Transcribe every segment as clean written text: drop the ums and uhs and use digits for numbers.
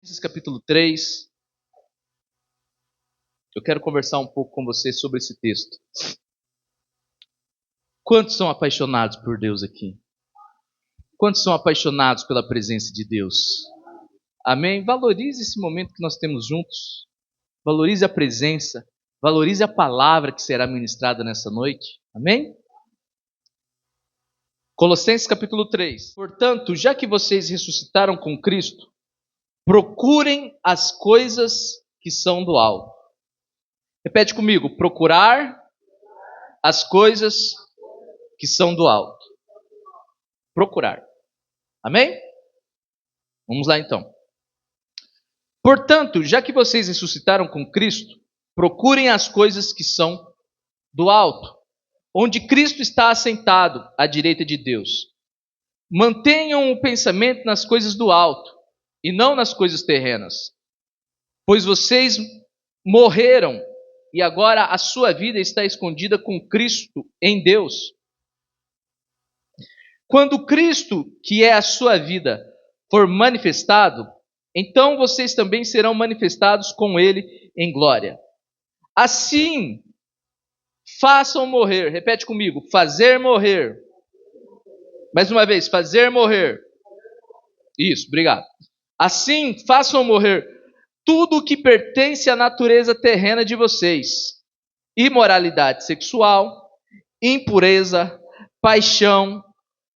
Gênesis capítulo 3. Eu quero conversar um pouco com você sobre esse texto. Quantos são apaixonados por Deus aqui? Quantos são apaixonados pela presença de Deus? Amém? Valorize esse momento que nós temos juntos. Valorize a presença. Valorize a palavra que será ministrada nessa noite. Amém? Colossenses capítulo 3. Portanto, já que vocês ressuscitaram com Cristo, procurem as coisas que são do alto. Repete comigo: procurar as coisas que são do alto. Procurar. Amém? Vamos lá então. Portanto, já que vocês ressuscitaram com Cristo, procurem as coisas que são do alto, onde Cristo está assentado à direita de Deus. Mantenham o pensamento nas coisas do alto e não nas coisas terrenas, pois vocês morreram e agora a sua vida está escondida com Cristo em Deus. Quando Cristo, que é a sua vida, for manifestado, então vocês também serão manifestados com Ele em glória. Assim, façam morrer. Repete comigo: fazer morrer. Mais uma vez: fazer morrer. Isso, obrigado. Assim, façam morrer tudo o que pertence à natureza terrena de vocês: imoralidade sexual, impureza, paixão,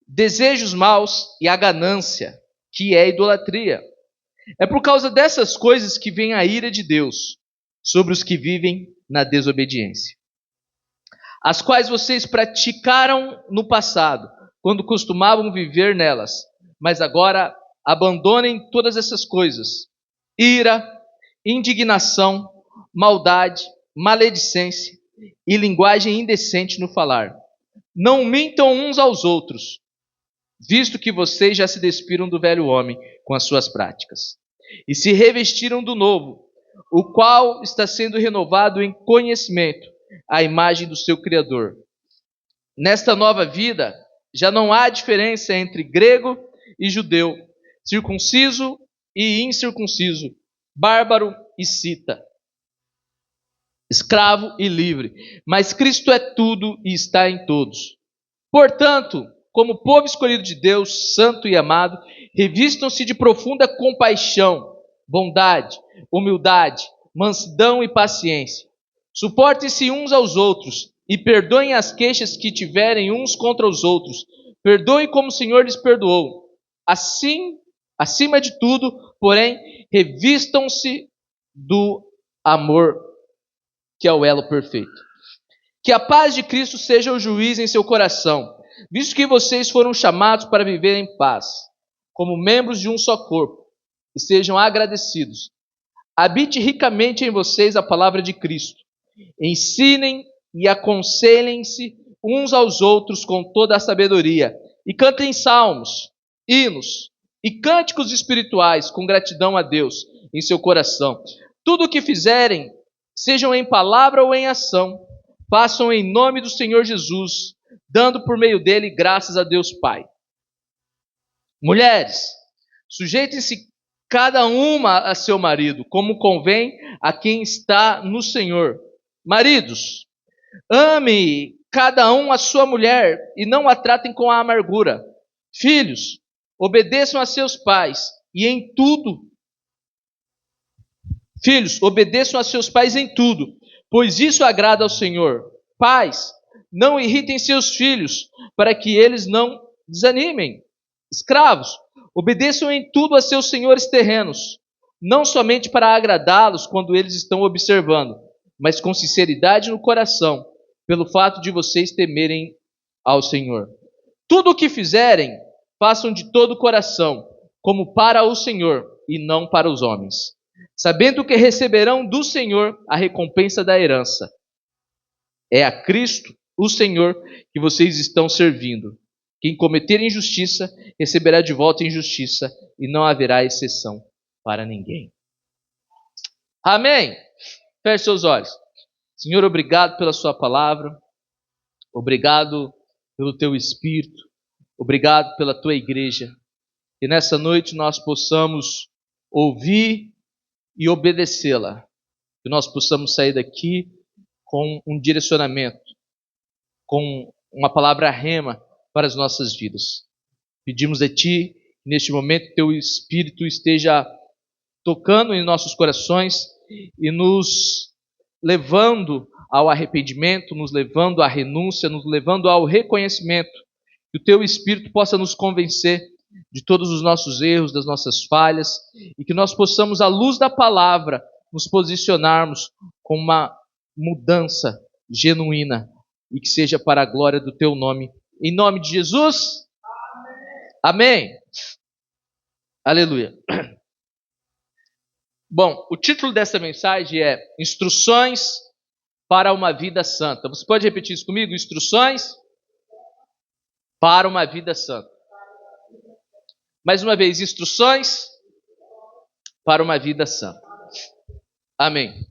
desejos maus e a ganância, que é idolatria. É por causa dessas coisas que vem a ira de Deus sobre os que vivem na desobediência, as quais vocês praticaram no passado, quando costumavam viver nelas. Mas agora abandonem todas essas coisas: ira, indignação, maldade, maledicência e linguagem indecente no falar. Não mintam uns aos outros, visto que vocês já se despiram do velho homem com as suas práticas, e se revestiram do novo, o qual está sendo renovado em conhecimento, à imagem do seu Criador. Nesta nova vida, já não há diferença entre grego e judeu, circunciso e incircunciso, bárbaro e cita, escravo e livre, mas Cristo é tudo e está em todos. Portanto, como povo escolhido de Deus, santo e amado, revistam-se de profunda compaixão, bondade, humildade, mansidão e paciência. Suportem-se uns aos outros e perdoem as queixas que tiverem uns contra os outros. Perdoem como o Senhor lhes perdoou. Assim, acima de tudo, porém, revistam-se do amor, que é o elo perfeito. Que a paz de Cristo seja o juiz em seu coração, visto que vocês foram chamados para viver em paz, como membros de um só corpo, e sejam agradecidos. Habite ricamente em vocês a palavra de Cristo. Ensinem e aconselhem-se uns aos outros com toda a sabedoria, e cantem salmos, hinos e cânticos espirituais com gratidão a Deus em seu coração. Tudo o que fizerem, sejam em palavra ou em ação, façam em nome do Senhor Jesus, dando por meio dele graças a Deus Pai. Mulheres, sujeitem-se cada uma a seu marido, como convém a quem está no Senhor. Maridos, ame cada um a sua mulher e não a tratem com a amargura. Filhos, obedeçam a seus pais e em tudo. Filhos, obedeçam a seus pais em tudo, pois isso agrada ao Senhor. Pais, não irritem seus filhos, para que eles não desanimem. Escravos, obedeçam em tudo a seus senhores terrenos, não somente para agradá-los quando eles estão observando, mas com sinceridade no coração, pelo fato de vocês temerem ao Senhor. Tudo o que fizerem, façam de todo o coração, como para o Senhor e não para os homens, sabendo que receberão do Senhor a recompensa da herança. É a Cristo, o Senhor, que vocês estão servindo. Quem cometer injustiça, receberá de volta injustiça, e não haverá exceção para ninguém. Amém? Feche seus olhos. Senhor, obrigado pela sua palavra. Obrigado pelo teu Espírito. Obrigado pela tua igreja. Que nessa noite nós possamos ouvir e obedecê-la. Que nós possamos sair daqui com um direcionamento, com uma palavra rema para as nossas vidas. Pedimos a Ti, neste momento, Teu Espírito esteja tocando em nossos corações e nos levando ao arrependimento, nos levando à renúncia, nos levando ao reconhecimento. Que o Teu Espírito possa nos convencer de todos os nossos erros, das nossas falhas, e que nós possamos, à luz da palavra, nos posicionarmos com uma mudança genuína e que seja para a glória do Teu nome. Em nome de Jesus, amém. Aleluia. Bom, o título dessa mensagem é Instruções para uma Vida Santa. Você pode repetir isso comigo? Instruções para uma Vida Santa. Mais uma vez, instruções para uma vida santa. Amém.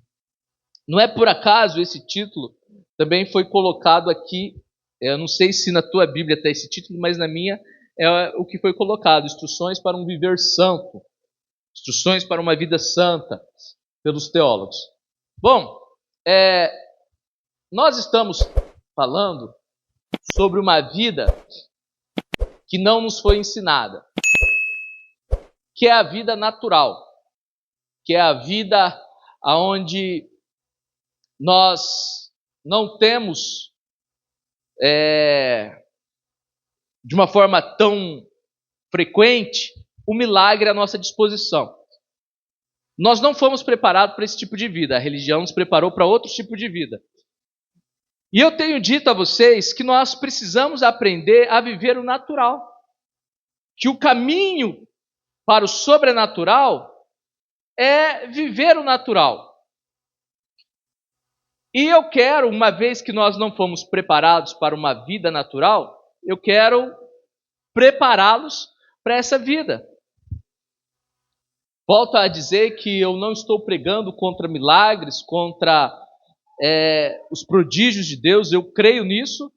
Não é por acaso esse título também foi colocado aqui. Eu não sei se na tua Bíblia está esse título, mas na minha é o que foi colocado. Instruções para um viver santo. Instruções para uma vida santa, pelos teólogos. Bom, nós estamos falando sobre uma vida que não nos foi ensinada, que é a vida natural, que é a vida onde nós não temos, de uma forma tão frequente, o milagre à nossa disposição. Nós não fomos preparados para esse tipo de vida, a religião nos preparou para outro tipo de vida. E eu tenho dito a vocês que nós precisamos aprender a viver o natural, que o caminho para o sobrenatural é viver o natural. E eu quero, uma vez que nós não fomos preparados para uma vida natural, eu quero prepará-los para essa vida. Volto a dizer que eu não estou pregando contra milagres, contra os prodígios de Deus, eu creio nisso,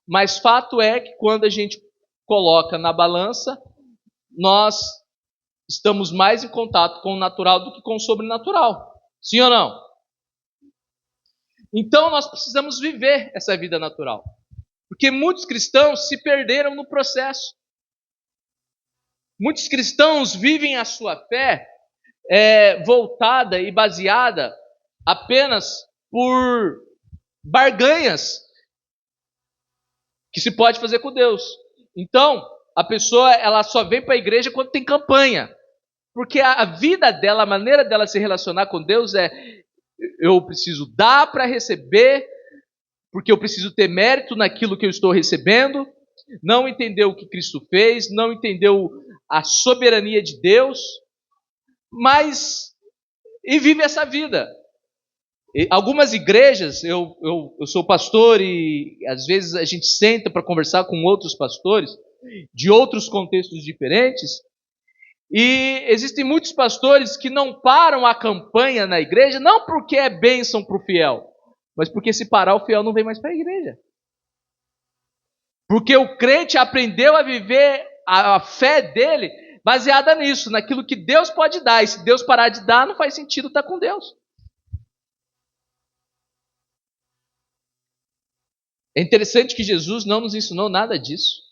mas fato é que quando a gente coloca na balança, nós estamos mais em contato com o natural do que com o sobrenatural. Sim ou não? Então nós precisamos viver essa vida natural. Porque muitos cristãos se perderam no processo. Muitos cristãos vivem a sua fé voltada e baseada apenas por barganhas que se pode fazer com Deus. Então, a pessoa ela só vem para a igreja quando tem campanha. Porque a vida dela, a maneira dela se relacionar com Deus eu preciso dar para receber, porque eu preciso ter mérito naquilo que eu estou recebendo. Não entendeu o que Cristo fez, não entendeu a soberania de Deus, e vive essa vida. Algumas igrejas, eu sou pastor e às vezes a gente senta para conversar com outros pastores de outros contextos diferentes, e existem muitos pastores que não param a campanha na igreja, não porque é bênção para o fiel, mas porque se parar o fiel não vem mais para a igreja. Porque o crente aprendeu a viver a fé dele baseada nisso, naquilo que Deus pode dar, e se Deus parar de dar, não faz sentido estar com Deus. É interessante que Jesus não nos ensinou nada disso.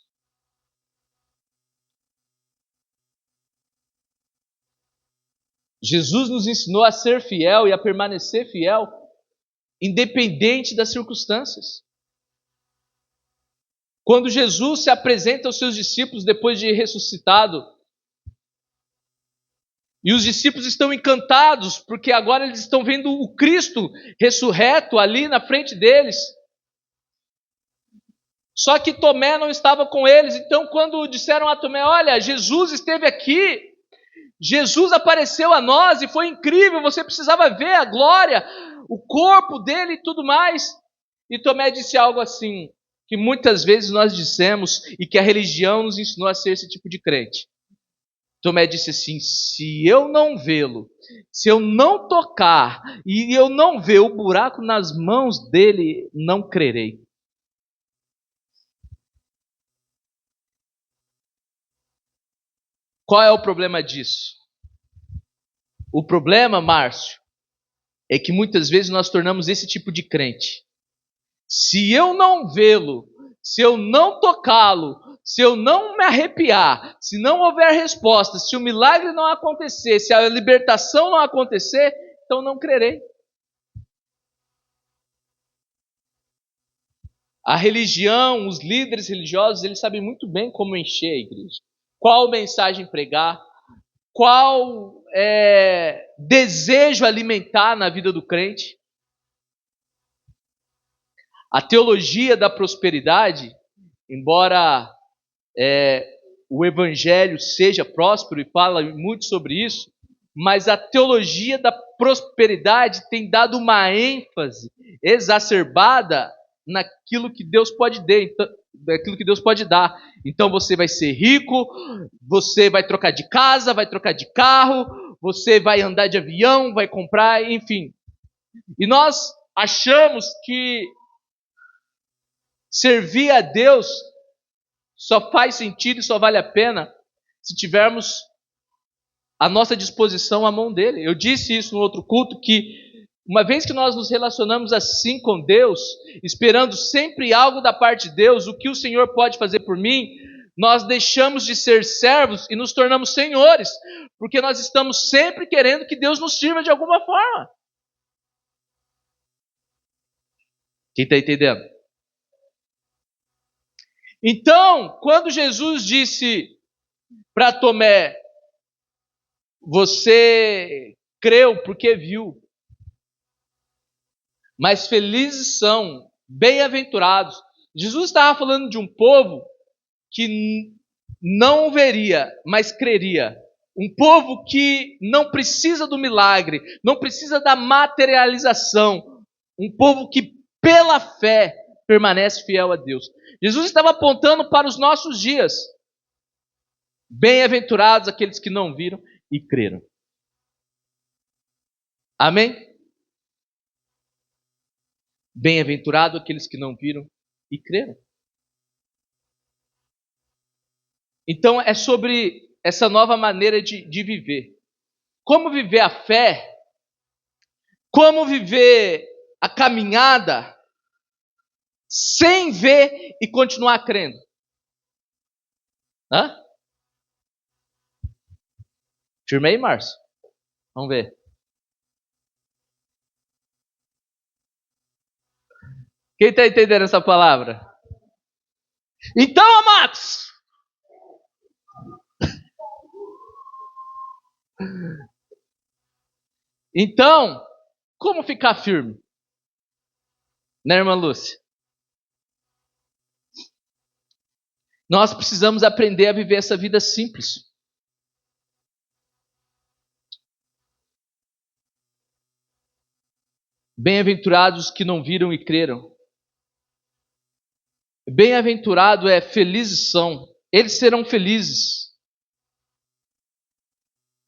Jesus nos ensinou a ser fiel e a permanecer fiel, independente das circunstâncias. Quando Jesus se apresenta aos seus discípulos depois de ressuscitado, e os discípulos estão encantados, porque agora eles estão vendo o Cristo ressurreto ali na frente deles. Só que Tomé não estava com eles, então quando disseram a Tomé, olha, Jesus esteve aqui, Jesus apareceu a nós e foi incrível, você precisava ver a glória, o corpo dele e tudo mais. E Tomé disse algo assim, que muitas vezes nós dissemos e que a religião nos ensinou a ser esse tipo de crente. Tomé disse assim, se eu não vê-lo, se eu não tocar e eu não ver o buraco nas mãos dele, não crerei. Qual é o problema disso? O problema, Márcio, é que muitas vezes nós tornamos esse tipo de crente. Se eu não vê-lo, se eu não tocá-lo, se eu não me arrepiar, se não houver resposta, se o milagre não acontecer, se a libertação não acontecer, então não crerei. A religião, os líderes religiosos, eles sabem muito bem como encher a igreja. Qual mensagem pregar, qual desejo alimentar na vida do crente. A teologia da prosperidade, embora o evangelho seja próspero e fala muito sobre isso, mas a teologia da prosperidade tem dado uma ênfase exacerbada naquilo que Deus pode dar. Então você vai ser rico, você vai trocar de casa, vai trocar de carro, você vai andar de avião, vai comprar, enfim. E nós achamos que servir a Deus só faz sentido e só vale a pena se tivermos à nossa disposição a mão dele. Eu disse isso no outro culto, que uma vez que nós nos relacionamos assim com Deus, esperando sempre algo da parte de Deus, o que o Senhor pode fazer por mim, nós deixamos de ser servos e nos tornamos senhores, porque nós estamos sempre querendo que Deus nos sirva de alguma forma. Quem está entendendo? Então, quando Jesus disse para Tomé, você creu porque viu, mas felizes são, bem-aventurados. Jesus estava falando de um povo que não veria, mas creria. Um povo que não precisa do milagre, não precisa da materialização. Um povo que, pela fé, permanece fiel a Deus. Jesus estava apontando para os nossos dias. Bem-aventurados aqueles que não viram e creram. Amém? Bem-aventurado aqueles que não viram e creram. Então é sobre essa nova maneira de viver. Como viver a fé, como viver a caminhada sem ver e continuar crendo. Hã? Firme aí, Márcio. Vamos ver. Quem está entendendo essa palavra? Então, amados, então, como ficar firme? Né, irmã Lúcia? Nós precisamos aprender a viver essa vida simples. Bem-aventurados que não viram e creram. Bem-aventurado é felizes são. Eles serão felizes.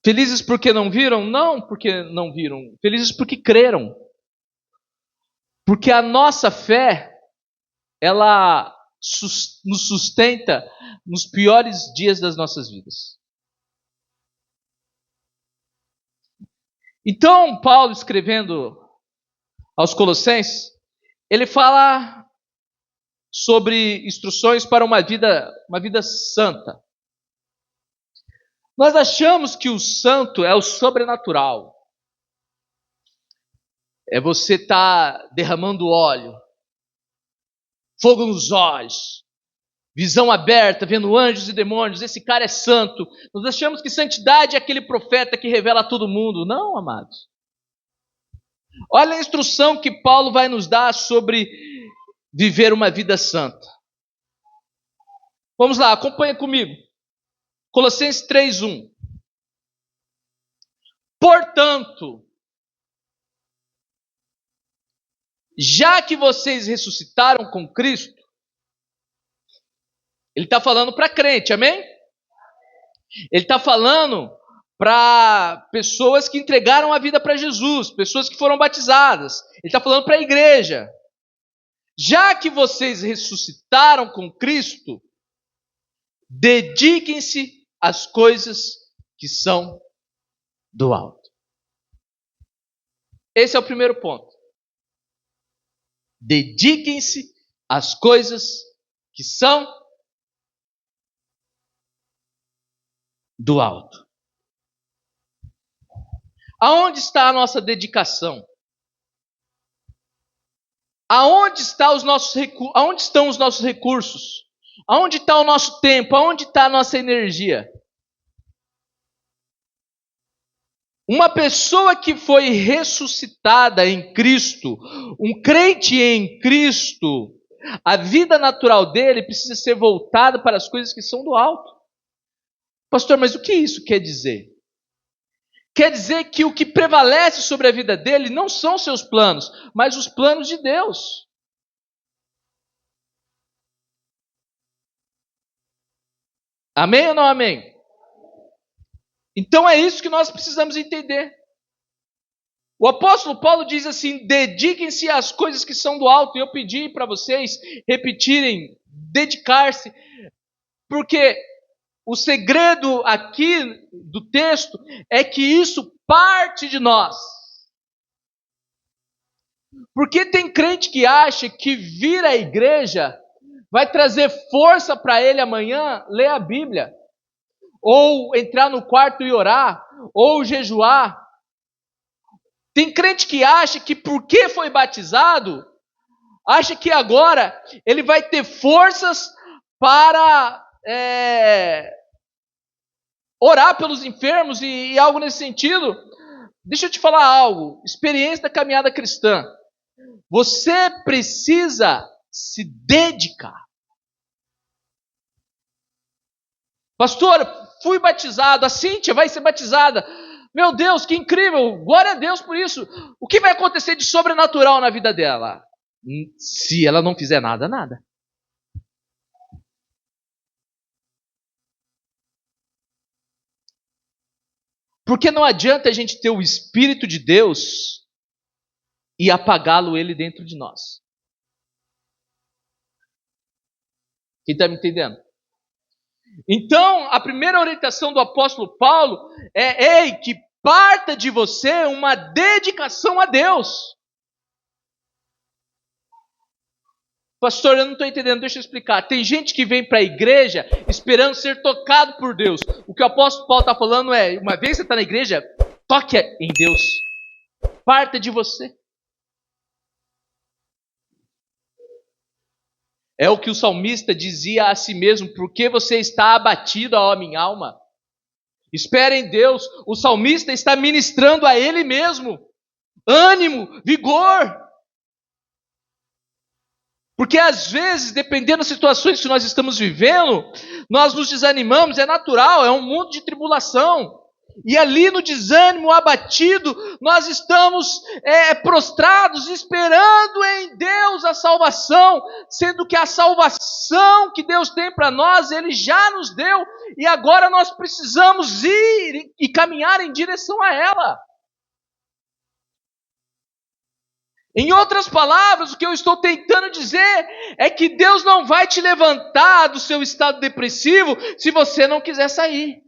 Felizes porque não viram? Não porque não viram. Felizes porque creram. Porque a nossa fé, ela nos sustenta nos piores dias das nossas vidas. Então, Paulo, escrevendo aos Colossenses, ele fala sobre instruções para uma vida santa. Nós achamos que o santo é o sobrenatural. É você estar derramando óleo, fogo nos olhos, visão aberta, vendo anjos e demônios. Esse cara é santo. Nós achamos que santidade é aquele profeta que revela a todo mundo. Não, amados. Olha a instrução que Paulo vai nos dar sobre viver uma vida santa. Vamos lá, acompanha comigo. Colossenses 3:1. Portanto, já que vocês ressuscitaram com Cristo, ele está falando para crente, amém? Ele está falando para pessoas que entregaram a vida para Jesus, pessoas que foram batizadas. Ele está falando para a igreja. Já que vocês ressuscitaram com Cristo, dediquem-se às coisas que são do alto. Esse é o primeiro ponto. Dediquem-se às coisas que são do alto. Aonde está a nossa dedicação? Aonde estão os nossos recursos? Aonde está o nosso tempo? Aonde está a nossa energia? Uma pessoa que foi ressuscitada em Cristo, um crente em Cristo, a vida natural dele precisa ser voltada para as coisas que são do alto. Pastor, mas o que isso quer dizer? Quer dizer que o que prevalece sobre a vida dele não são seus planos, mas os planos de Deus. Amém ou não amém? Então é isso que nós precisamos entender. O apóstolo Paulo diz assim: dediquem-se às coisas que são do alto. E eu pedi para vocês repetirem, dedicar-se, porque o segredo aqui do texto é que isso parte de nós. Porque tem crente que acha que vir à igreja vai trazer força para ele amanhã ler a Bíblia, ou entrar no quarto e orar, ou jejuar. Tem crente que acha que porque foi batizado, acha que agora ele vai ter forças para orar pelos enfermos e algo nesse sentido. Deixa eu te falar algo. Experiência da caminhada cristã. Você precisa se dedicar. Pastor, fui batizado. A Cíntia vai ser batizada. Meu Deus, que incrível. Glória a Deus por isso. O que vai acontecer de sobrenatural na vida dela? Se ela não fizer nada, nada. Porque não adianta a gente ter o Espírito de Deus e apagá-lo ele dentro de nós. Quem está me entendendo? Então, a primeira orientação do apóstolo Paulo é: ei, que parta de você uma dedicação a Deus. Pastor, eu não estou entendendo, deixa eu explicar. Tem gente que vem para a igreja esperando ser tocado por Deus. O que o apóstolo Paulo está falando é: uma vez que você está na igreja, toque em Deus. Parta de você. É o que o salmista dizia a si mesmo: por que você está abatido, ó minha alma? Espere em Deus. O salmista está ministrando a ele mesmo ânimo, vigor. Porque às vezes, dependendo das situações que nós estamos vivendo, nós nos desanimamos, é natural, é um mundo de tribulação. E ali no desânimo, abatido, nós estamos prostrados, esperando em Deus a salvação, sendo que a salvação que Deus tem para nós, Ele já nos deu, e agora nós precisamos ir e caminhar em direção a ela. Em outras palavras, o que eu estou tentando dizer é que Deus não vai te levantar do seu estado depressivo se você não quiser sair.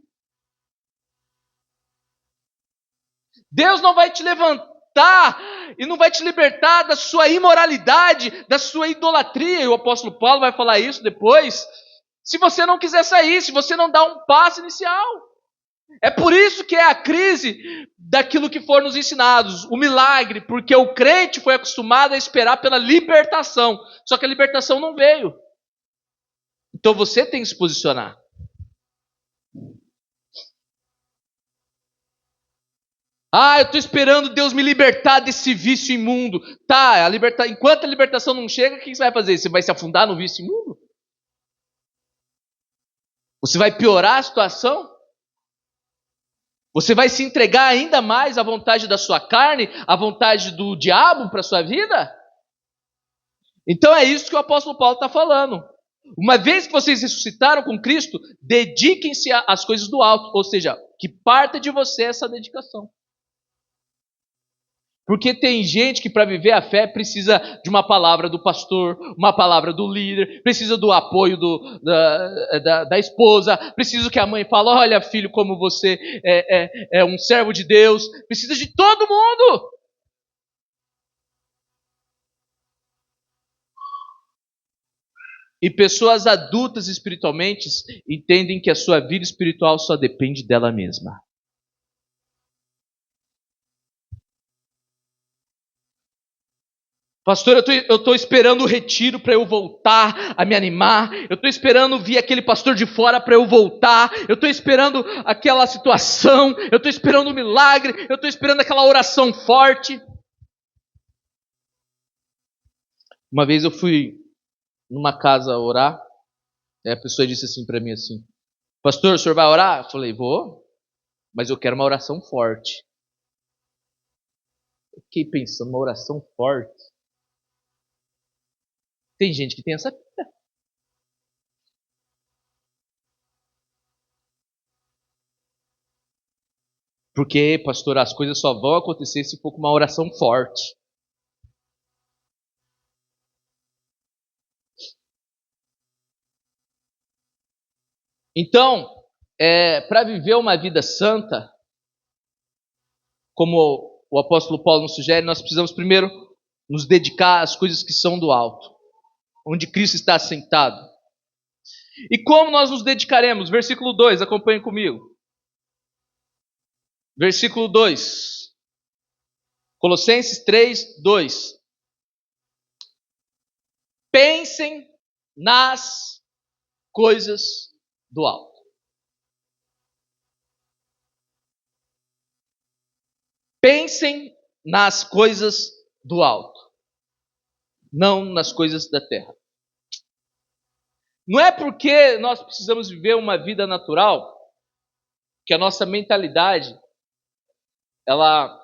Deus não vai te levantar e não vai te libertar da sua imoralidade, da sua idolatria. E o apóstolo Paulo vai falar isso depois. Se você não quiser sair, se você não dá um passo inicial. É por isso que é a crise daquilo que for nos ensinados, o milagre, porque o crente foi acostumado a esperar pela libertação, só que a libertação não veio. Então você tem que se posicionar. Eu estou esperando Deus me libertar desse vício imundo. Tá, enquanto a libertação não chega, o que você vai fazer? Você vai se afundar no vício imundo? Você vai piorar a situação? Você vai se entregar ainda mais à vontade da sua carne, à vontade do diabo para a sua vida? Então é isso que o apóstolo Paulo está falando. Uma vez que vocês ressuscitaram com Cristo, dediquem-se às coisas do alto, ou seja, que parta de você essa dedicação. Porque tem gente que para viver a fé precisa de uma palavra do pastor, uma palavra do líder, precisa do apoio da esposa, precisa que a mãe fale: olha filho, como você é um servo de Deus, precisa de todo mundo. E pessoas adultas espiritualmente entendem que a sua vida espiritual só depende dela mesma. Pastor, eu estou esperando o retiro para eu voltar a me animar. Eu estou esperando vir aquele pastor de fora para eu voltar. Eu estou esperando aquela situação. Eu estou esperando um milagre. Eu estou esperando aquela oração forte. Uma vez eu fui numa casa orar. E a pessoa disse assim para mim assim: Pastor, o senhor vai orar? Eu falei, vou. Mas eu quero uma oração forte. Eu fiquei pensando, uma oração forte. Tem gente que tem essa vida. Porque, pastor, as coisas só vão acontecer se for com uma oração forte. Então, para viver uma vida santa, como o apóstolo Paulo nos sugere, nós precisamos primeiro nos dedicar às coisas que são do alto, onde Cristo está assentado. E como nós nos dedicaremos? Versículo 2, acompanhem comigo. Versículo 2. Colossenses 3, 2. Pensem nas coisas do alto. Pensem nas coisas do alto, não nas coisas da terra. Não é porque nós precisamos viver uma vida natural que a nossa mentalidade ela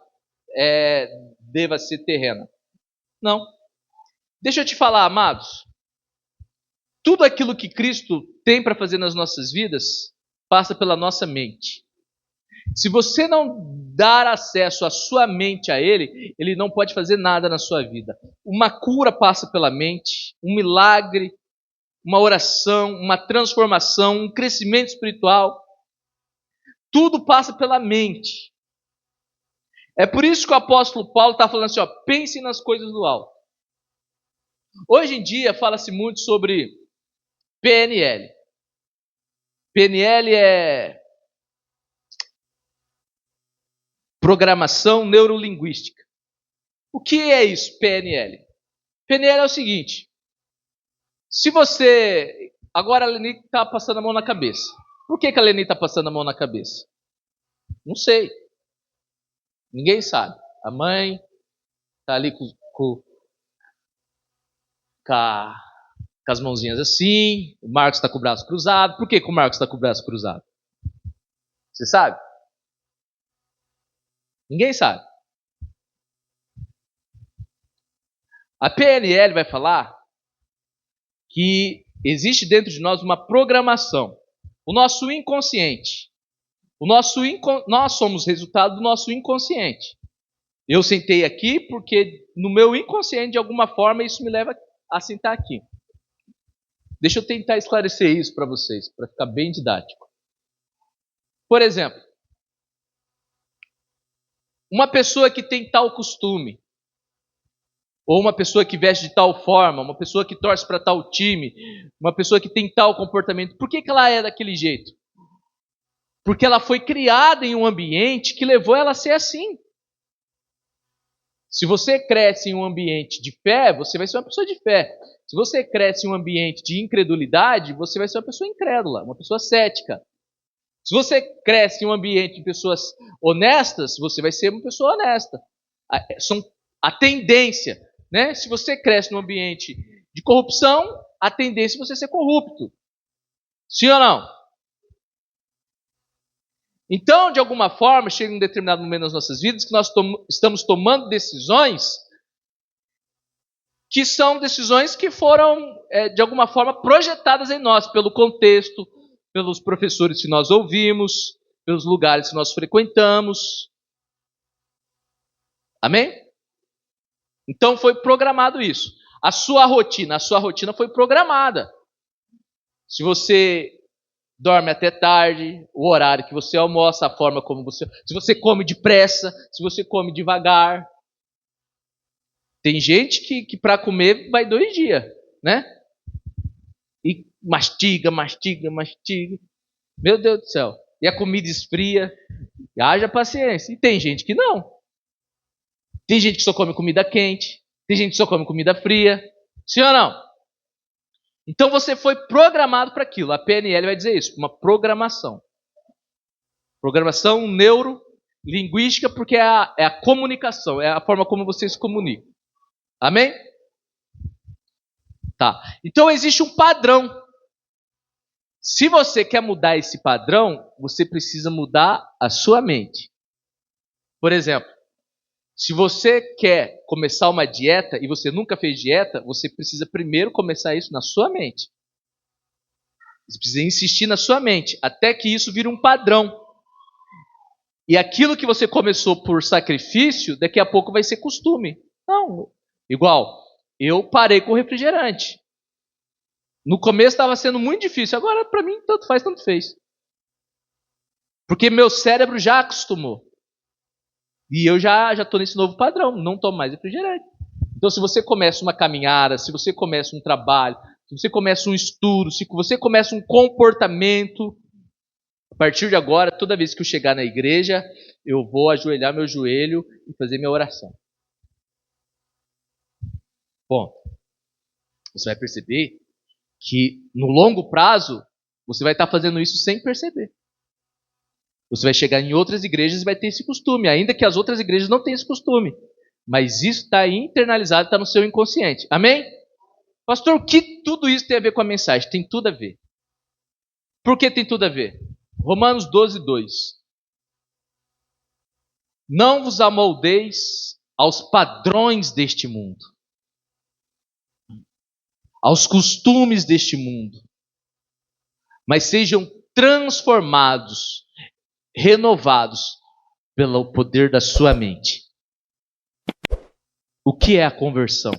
deva ser terrena. Não. Deixa eu te falar, amados. Tudo aquilo que Cristo tem para fazer nas nossas vidas passa pela nossa mente. Se você não dar acesso à sua mente a Ele, Ele não pode fazer nada na sua vida. Uma cura passa pela mente, um milagre, uma oração, uma transformação, um crescimento espiritual. Tudo passa pela mente. É por isso que o apóstolo Paulo está falando assim, ó, pense nas coisas do alto. Hoje em dia fala-se muito sobre PNL. PNL é Programação Neurolinguística. O que é isso, PNL? PNL é o seguinte, se você... Agora a Leni está passando a mão na cabeça. Por que a Leni está passando a mão na cabeça? Não sei. Ninguém sabe. A mãe está ali com as mãozinhas assim. O Marcos está com o braço cruzado. Por que o Marcos está com o braço cruzado? Você sabe? Ninguém sabe. A PNL vai falar que existe dentro de nós uma programação. O nosso inconsciente. Nós somos resultado do nosso inconsciente. Eu sentei aqui porque no meu inconsciente, de alguma forma, isso me leva a sentar aqui. Deixa eu tentar esclarecer isso para vocês, para ficar bem didático. Por exemplo, uma pessoa que tem tal costume, ou uma pessoa que veste de tal forma, uma pessoa que torce para tal time, uma pessoa que tem tal comportamento, por que ela é daquele jeito? Porque ela foi criada em um ambiente que levou ela a ser assim. Se você cresce em um ambiente de fé, você vai ser uma pessoa de fé. Se você cresce em um ambiente de incredulidade, você vai ser uma pessoa incrédula, uma pessoa cética. Se você cresce em um ambiente de pessoas honestas, você vai ser uma pessoa honesta. A tendência, né? Se você cresce num ambiente de corrupção, a tendência é você ser corrupto. Sim ou não? Então, de alguma forma, chega um determinado momento nas nossas vidas que nós estamos tomando decisões que são decisões que foram, de alguma forma, projetadas em nós, pelo contexto, pelos professores que nós ouvimos, pelos lugares que nós frequentamos. Amém? Então foi programado isso. A sua rotina foi programada. Se você dorme até tarde, o horário que você almoça, a forma como você... Se você come depressa, se você come devagar. Tem gente que para comer vai 2 dias, né? E mastiga, mastiga, mastiga. Meu Deus do céu. E a comida esfria. Haja paciência. E tem gente que não. Tem gente que só come comida quente. Tem gente que só come comida fria. Sim ou não? Então você foi programado para aquilo. A PNL vai dizer isso, uma programação. Programação neurolinguística, porque é a comunicação, é a forma como você se comunica. Amém? Tá. Então existe um padrão. Se você quer mudar esse padrão, você precisa mudar a sua mente. Por exemplo, se você quer começar uma dieta e você nunca fez dieta, você precisa primeiro começar isso na sua mente. Você precisa insistir na sua mente, até que isso vire um padrão. E aquilo que você começou por sacrifício, daqui a pouco vai ser costume. Não. Igual, eu parei com o refrigerante. No começo estava sendo muito difícil, agora para mim tanto faz, tanto fez. Porque meu cérebro já acostumou. E eu já estou nesse novo padrão, não tomo mais refrigerante. Então se você começa uma caminhada, se você começa um trabalho, se você começa um estudo, se você começa um comportamento, a partir de agora, toda vez que eu chegar na igreja, eu vou ajoelhar meu joelho e fazer minha oração. Bom, você vai perceber que no longo prazo, você vai estar fazendo isso sem perceber. Você vai chegar em outras igrejas e vai ter esse costume, ainda que as outras igrejas não tenham esse costume. Mas isso está internalizado, está no seu inconsciente. Amém? Pastor, o que tudo isso tem a ver com a mensagem? Tem tudo a ver. Por que tem tudo a ver? Romanos 12, 2. Não vos amoldeis aos padrões deste mundo, aos costumes deste mundo, mas sejam transformados, renovados pelo poder da sua mente. O que é a conversão?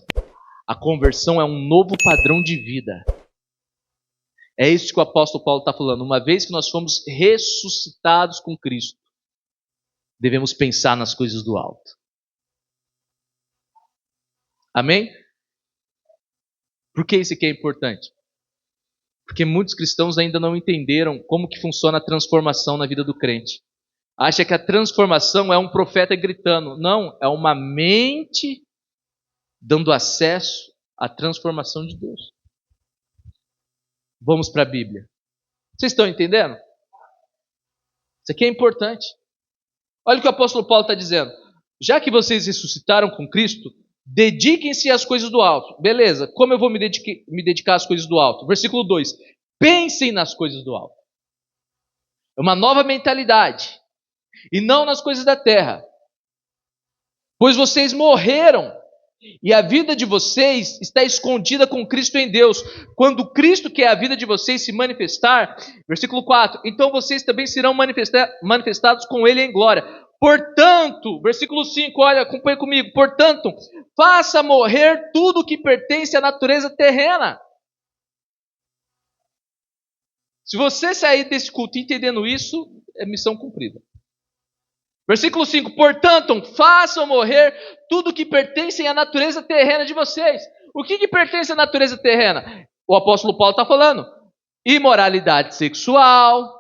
A conversão é um novo padrão de vida. É isso que o apóstolo Paulo está falando. Uma vez que nós fomos ressuscitados com Cristo, devemos pensar nas coisas do alto. Amém? Por que isso aqui é importante? Porque muitos cristãos ainda não entenderam como que funciona a transformação na vida do crente. Acha que a transformação é um profeta gritando. Não, é uma mente dando acesso à transformação de Deus. Vamos para a Bíblia. Vocês estão entendendo? Isso aqui é importante. Olha o que o apóstolo Paulo está dizendo. Já que vocês ressuscitaram com Cristo, dediquem-se às coisas do alto. Beleza, como eu vou me dedicar às coisas do alto? Versículo 2. Pensem nas coisas do alto. É uma nova mentalidade. E não nas coisas da terra. Pois vocês morreram. E a vida de vocês está escondida com Cristo em Deus. Quando Cristo, que é a vida de vocês, se manifestar, versículo 4, então vocês também serão manifestados com Ele em glória. Portanto, versículo 5, olha, acompanhe comigo. Portanto, faça morrer tudo que pertence à natureza terrena. Se você sair desse culto entendendo isso, é missão cumprida. Versículo 5, portanto, façam morrer tudo que pertence à natureza terrena de vocês. O que pertence à natureza terrena? O apóstolo Paulo está falando. Imoralidade sexual,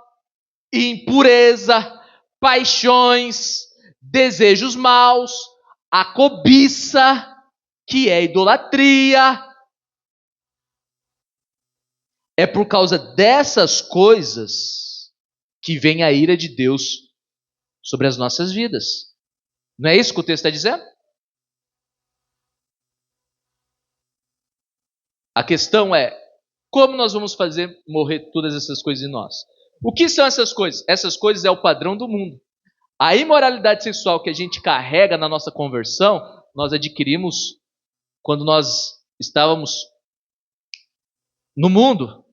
impureza, paixões, desejos maus, a cobiça, que é idolatria. É por causa dessas coisas que vem a ira de Deus sobre as nossas vidas. Não é isso que o texto está dizendo? A questão é, como nós vamos fazer morrer todas essas coisas em nós? O que são essas coisas? Essas coisas é o padrão do mundo. A imoralidade sexual que a gente carrega na nossa conversão, nós adquirimos quando nós estávamos no mundo,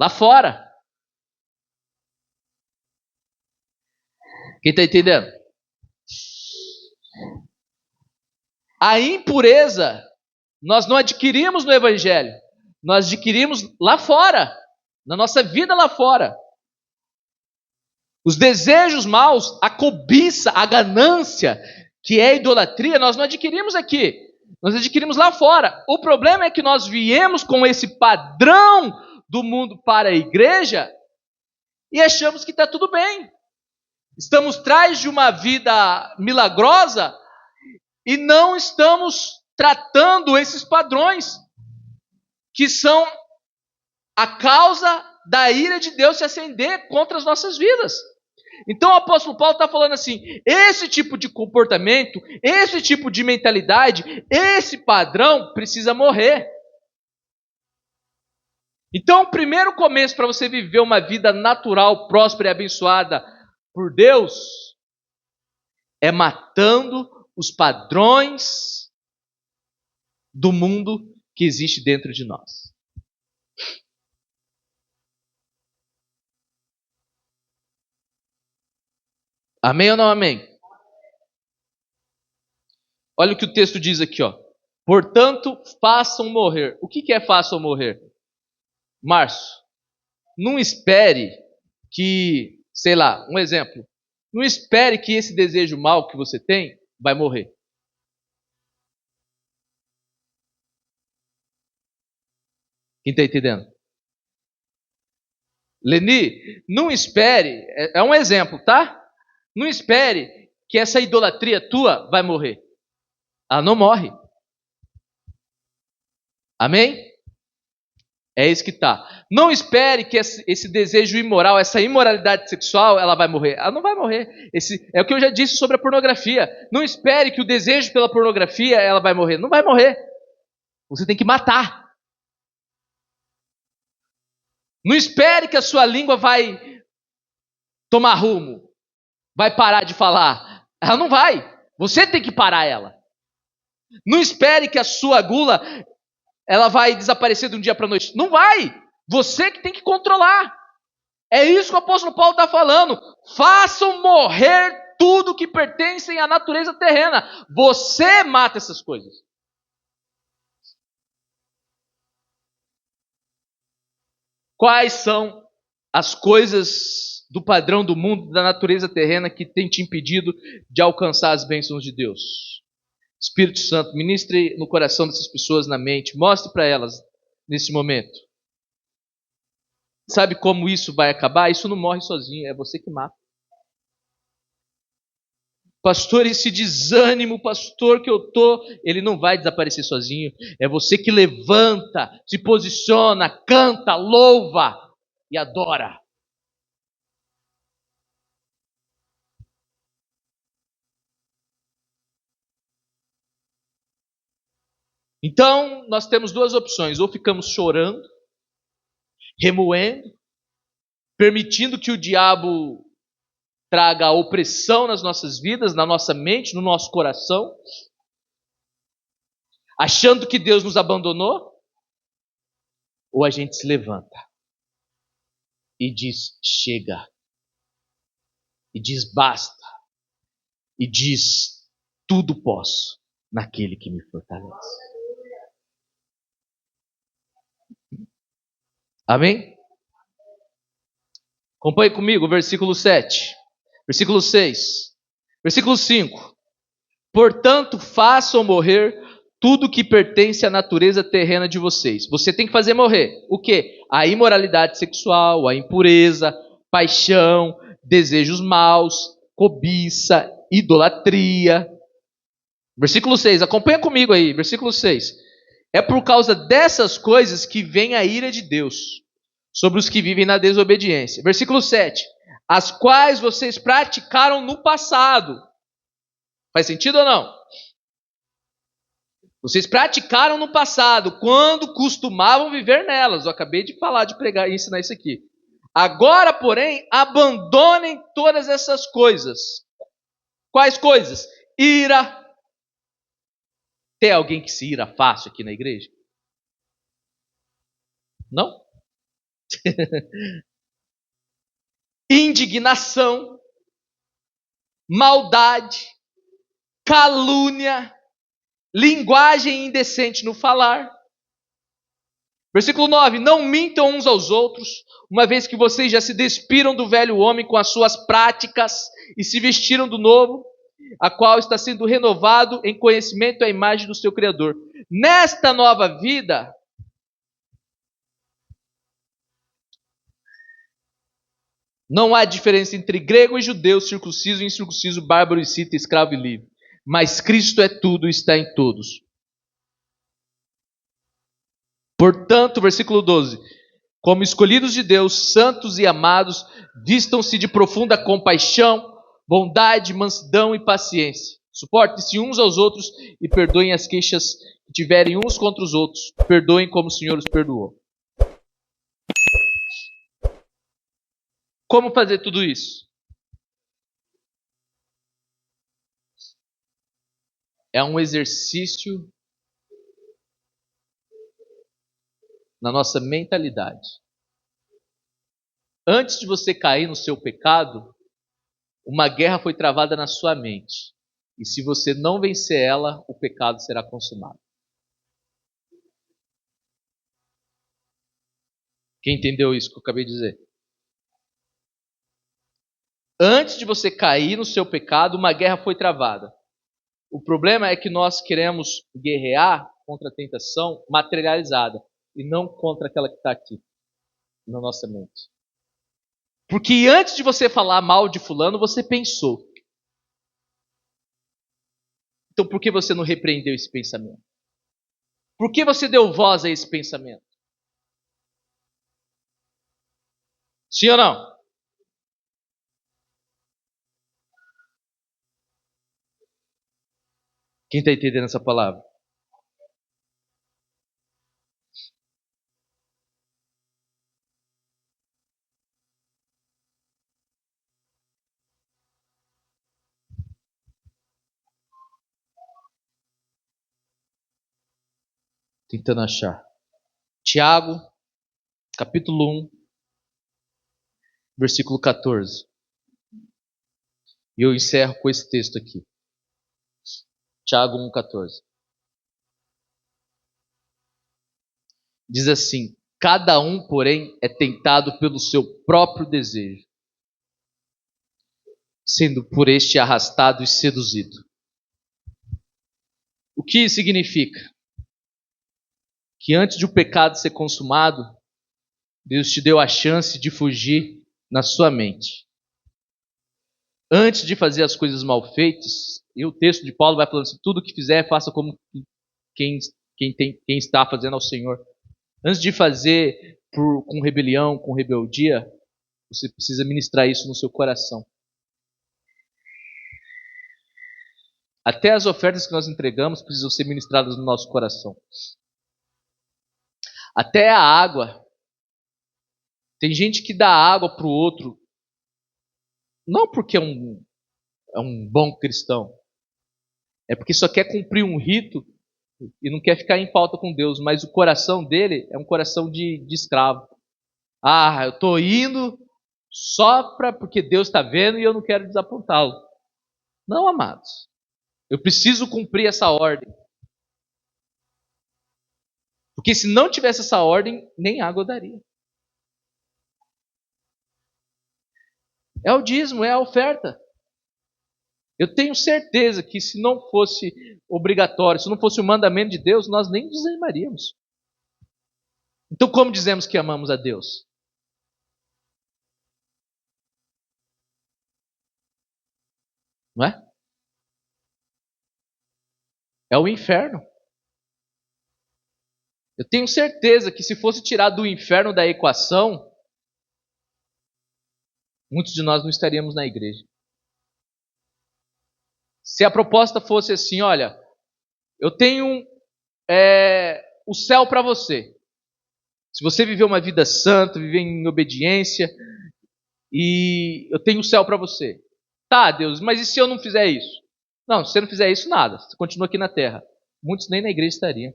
lá fora. Quem está entendendo? A impureza nós não adquirimos no Evangelho, nós adquirimos lá fora, na nossa vida lá fora. Os desejos maus, a cobiça, a ganância, que é a idolatria, nós não adquirimos aqui, nós adquirimos lá fora. O problema é que nós viemos com esse padrão do mundo para a igreja e achamos que está tudo bem. Estamos atrás de uma vida milagrosa e não estamos tratando esses padrões que são a causa da ira de Deus se acender contra as nossas vidas. Então o apóstolo Paulo está falando assim, esse tipo de comportamento, esse tipo de mentalidade, esse padrão precisa morrer. Então o primeiro começo para você viver uma vida natural, próspera e abençoada por Deus é matando os padrões do mundo que existe dentro de nós. Amém ou não amém? Olha o que o texto diz aqui, ó. Portanto, façam morrer. O que é façam morrer? Márcio, não espere que, sei lá, um exemplo. Não espere que esse desejo mal que você tem vai morrer. Quem está entendendo? Leni, não espere, é um exemplo, tá? Não espere que essa idolatria tua vai morrer. Ela não morre. Amém? É isso que tá. Não espere que esse desejo imoral, essa imoralidade sexual, ela vai morrer. Ela não vai morrer. É o que eu já disse sobre a pornografia. Não espere que o desejo pela pornografia, ela vai morrer. Não vai morrer. Você tem que matar. Não espere que a sua língua vai tomar rumo. Vai parar de falar. Ela não vai. Você tem que parar ela. Não espere que a sua gula ela vai desaparecer de um dia para a noite. Não vai. Você que tem que controlar. É isso que o apóstolo Paulo está falando. Façam morrer tudo que pertence à natureza terrena. Você mata essas coisas. Quais são as coisas do padrão do mundo, da natureza terrena, que tem te impedido de alcançar as bênçãos de Deus? Espírito Santo, ministre no coração dessas pessoas, na mente, mostre para elas nesse momento. Sabe como isso vai acabar? Isso não morre sozinho, é você que mata. Pastor, esse desânimo, pastor, que eu tô, ele não vai desaparecer sozinho. É você que levanta, se posiciona, canta, louva e adora. Então, nós temos duas opções. Ou ficamos chorando, remoendo, permitindo que o diabo traga opressão nas nossas vidas, na nossa mente, no nosso coração, achando que Deus nos abandonou, ou a gente se levanta e diz chega, e diz basta, e diz tudo posso naquele que me fortalece. Amém? Acompanhe comigo, versículo 7, versículo 6, versículo 5. Portanto, façam morrer tudo que pertence à natureza terrena de vocês. Você tem que fazer morrer o quê? A imoralidade sexual, a impureza, paixão, desejos maus, cobiça, idolatria. Versículo 6, acompanha comigo aí, versículo 6. É por causa dessas coisas que vem a ira de Deus sobre os que vivem na desobediência. Versículo 7. As quais vocês praticaram no passado. Faz sentido ou não? Vocês praticaram no passado, quando costumavam viver nelas. Eu acabei de falar, de pregar e ensinar isso aqui. Agora, porém, abandonem todas essas coisas. Quais coisas? Ira. Tem alguém que se ira fácil aqui na igreja? Não? Indignação, maldade, calúnia, linguagem indecente no falar. Versículo 9, não mintam uns aos outros, uma vez que vocês já se despiram do velho homem com as suas práticas e se vestiram do novo, a qual está sendo renovado em conhecimento à imagem do seu Criador. Nesta nova vida, Não há diferença entre grego e judeu, circunciso e incircunciso, bárbaro e cita, escravo e livre. Mas Cristo é tudo e está em todos. Portanto, versículo 12: como escolhidos de Deus, santos e amados, vistam-se de profunda compaixão, bondade, mansidão e paciência. Suportem-se uns aos outros e perdoem as queixas que tiverem uns contra os outros. Perdoem como o Senhor os perdoou. Como fazer tudo isso? É um exercício na nossa mentalidade. Antes de você cair no seu pecado, uma guerra foi travada na sua mente. E se você não vencer ela, o pecado será consumado. Quem entendeu isso que eu acabei de dizer? Antes de você cair no seu pecado, uma guerra foi travada. O problema é que nós queremos guerrear contra a tentação materializada e não contra aquela que está aqui, na nossa mente. Porque antes de você falar mal de fulano, você pensou. Então por que você não repreendeu esse pensamento? Por que você deu voz a esse pensamento? Sim ou não? Quem está entendendo essa palavra? Tentando achar. Tiago, capítulo 1, versículo 14. E eu encerro com esse texto aqui. Tiago 1,14. Diz assim: cada um, porém, é tentado pelo seu próprio desejo, sendo por este arrastado e seduzido. O que isso significa? Que antes de o pecado ser consumado, Deus te deu a chance de fugir na sua mente. Antes de fazer as coisas mal feitas, e o texto de Paulo vai falando assim: tudo que fizer, faça como quem está fazendo ao Senhor. Antes de fazer com rebelião, com rebeldia, você precisa ministrar isso no seu coração. Até as ofertas que nós entregamos precisam ser ministradas no nosso coração. Até a água. Tem gente que dá água para o outro, não porque é um bom cristão, é porque só quer cumprir um rito e não quer ficar em falta com Deus, mas o coração dele é um coração de escravo. Ah, eu estou indo só porque Deus está vendo e eu não quero desapontá-lo. Não, amados. Eu preciso cumprir essa ordem. Porque se não tivesse essa ordem, nem água eu daria. É o dízimo, é a oferta. Eu tenho certeza que se não fosse obrigatório, se não fosse o mandamento de Deus, nós nem desanimaríamos. Então, como dizemos que amamos a Deus? Não é? É o inferno. Eu tenho certeza que se fosse tirar do inferno da equação, muitos de nós não estaríamos na igreja. Se a proposta fosse assim, olha, eu tenho o céu para você. Se você viver uma vida santa, viver em obediência, e eu tenho o céu para você. Tá, Deus, mas e se eu não fizer isso? Não, se você não fizer isso, nada. Você continua aqui na terra. Muitos nem na igreja estariam.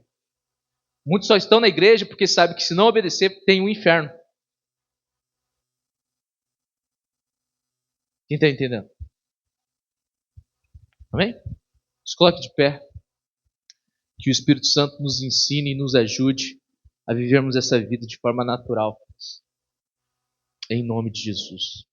Muitos só estão na igreja porque sabem que se não obedecer, tem um inferno. Quem está entendendo? Amém? Se coloque de pé. Que o Espírito Santo nos ensine e nos ajude a vivermos essa vida de forma natural. Em nome de Jesus.